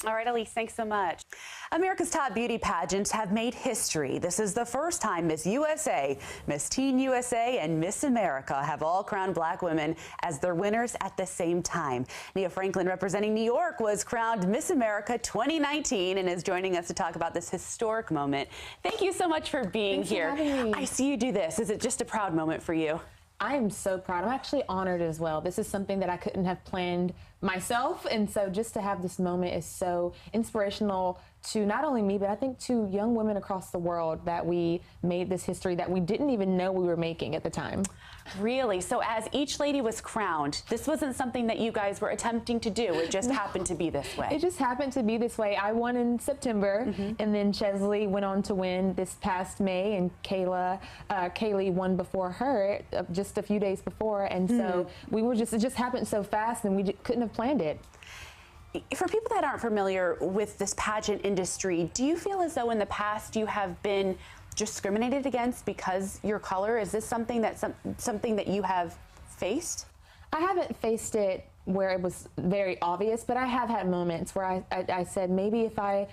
All right, Elise, thanks so much. America's top beauty pageants have made history. This is the first time Miss USA, Miss Teen USA, and Miss America have all crowned black women as their winners at the same time. Nia Franklin, representing New York, was crowned Miss America 2019 and is joining us to talk about this historic moment. Thank you so much for being here. For having me. I see you do this. Is it just a proud moment for you? I am so proud. I'm actually honored as well. This is something that I couldn't have planned myself, and so just to have this moment is so inspirational to not only me, but I think to young women across the world that we made this history that we didn't even know we were making at the time. Really? So as each lady was crowned, this wasn't something that you guys were attempting to do. It just happened to be this way. It just happened to be this way. I won in September, and then Chesley went on to win this past May, and Kaylee won before her just a few days before. And so it just happened so fast, and we couldn't have planned it. For people that aren't familiar with this pageant industry, do you feel as though in the past you have been discriminated against because your color? Is this something that you have faced? I haven't faced it where it was very obvious, but I have had moments where I said maybe if I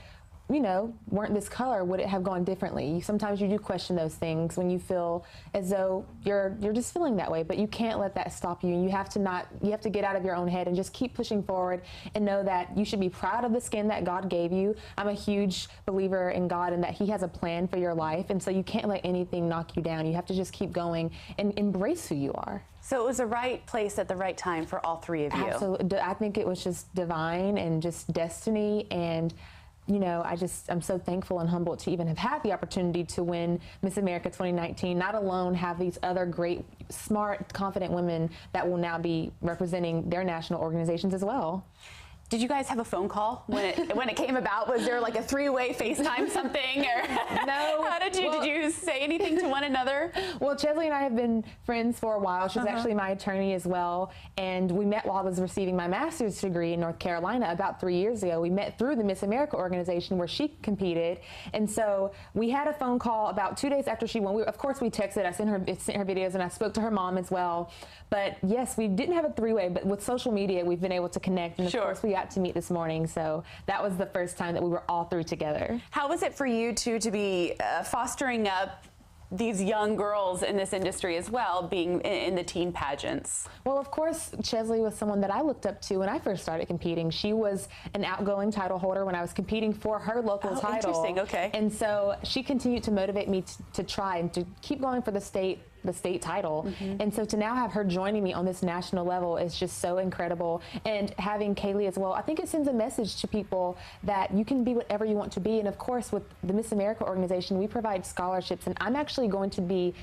weren't this color, would it have gone differently? Sometimes you do question those things when you feel as though you're just feeling that way, but you can't let that stop you. And you have to get out of your own head and just keep pushing forward and know that you should be proud of the skin that God gave you. I'm a huge believer in God and that He has a plan for your life. And so you can't let anything knock you down. You have to just keep going and embrace who you are. So it was the right place at the right time for all three of you. Absolutely. I think it was just divine and just destiny, and I'm so thankful and humbled to even have had the opportunity to win Miss America 2019, not alone have these other great, smart, confident women that will now be representing their national organizations as well. Did you guys have a phone call when it came about? Was there like a three-way FaceTime something? Or no. Did you say anything to one another? Well, Chesley and I have been friends for a while. She's actually my attorney as well. And we met while I was receiving my master's degree in North Carolina about 3 years ago. We met through the Miss America organization where she competed. And so we had a phone call about 2 days after she won. Of course, we texted. I sent her videos, and I spoke to her mom as well. But yes, we didn't have a three-way, but with social media, we've been able to connect. And of course, we got to meet this morning. So that was the first time that we were all through together. How was it for you two to be fostering up these young girls in this industry as well, being in the teen pageants? Well, of course, Chesley was someone that I looked up to when I first started competing. She was an outgoing title holder when I was competing for her local title. Interesting, okay. And so she continued to motivate me to try and to keep going for the state title. And so to now have her joining me on this national level is just so incredible. And having Kaylee as well, I think it sends a message to people that you can be whatever you want to be. And of course, with the Miss America organization, we provide scholarships, and I'm actually going to be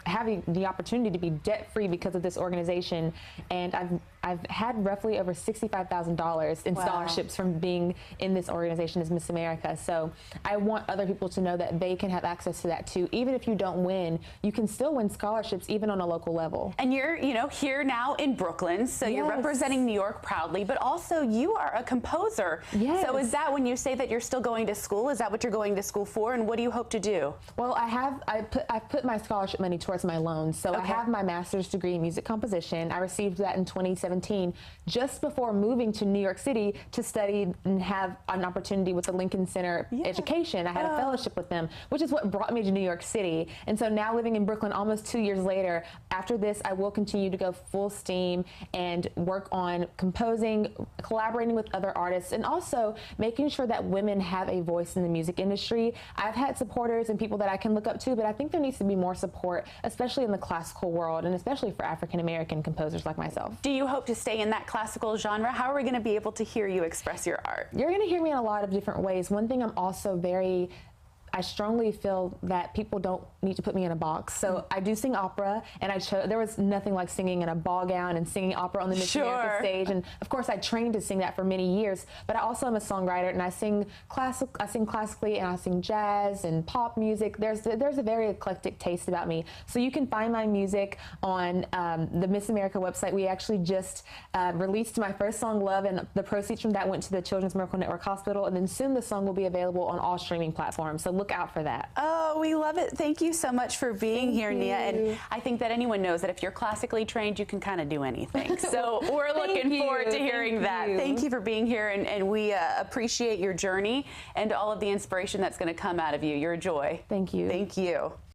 having the opportunity to be debt-free because of this organization. And I've had roughly over $65,000 in scholarships from being in this organization as Miss America. So I want other people to know that they can have access to that too. Even if you don't win, you can still win scholarships even on a local level. And you're, here now in Brooklyn, so you're representing New York proudly, but also you are a composer. Yes. So is that when you say that you're still going to school, is that what you're going to school for, and what do you hope to do? Well, I've put my scholarship money towards my loans. So I have my master's degree in music composition. I received that in 2017, just before moving to New York City to study and have an opportunity with the Lincoln Center Education. I had a fellowship with them, which is what brought me to New York City. And so now living in Brooklyn almost 2 years later, after this, I will continue to go full steam and work on composing, collaborating with other artists, and also making sure that women have a voice in the music industry. I've had supporters and people that I can look up to, but I think there needs to be more support, especially in the classical world, and especially for African-American composers like myself. Do you hope to stay in that classical genre? How are we going to be able to hear you express your art? You're going to hear me in a lot of different ways. One thing I'm also I strongly feel that people don't need to put me in a box. So I do sing opera, and there was nothing like singing in a ball gown and singing opera on the Miss America stage. And of course, I trained to sing that for many years. But I also am a songwriter, and I sing classically, and I sing jazz and pop music. There's a very eclectic taste about me. So you can find my music on the Miss America website. We actually just released my first song, Love, and the proceeds from that went to the Children's Miracle Network Hospital. And then soon the song will be available on all streaming platforms. So look look out for that. Oh, we love it. Thank you so much for being here, you. Nia. And I think that anyone knows that if you're classically trained, you can kind of do anything. So we're looking forward to hearing that. Thank you for being here, and we appreciate your journey and all of the inspiration that's going to come out of you. You're a joy. Thank you. Thank you.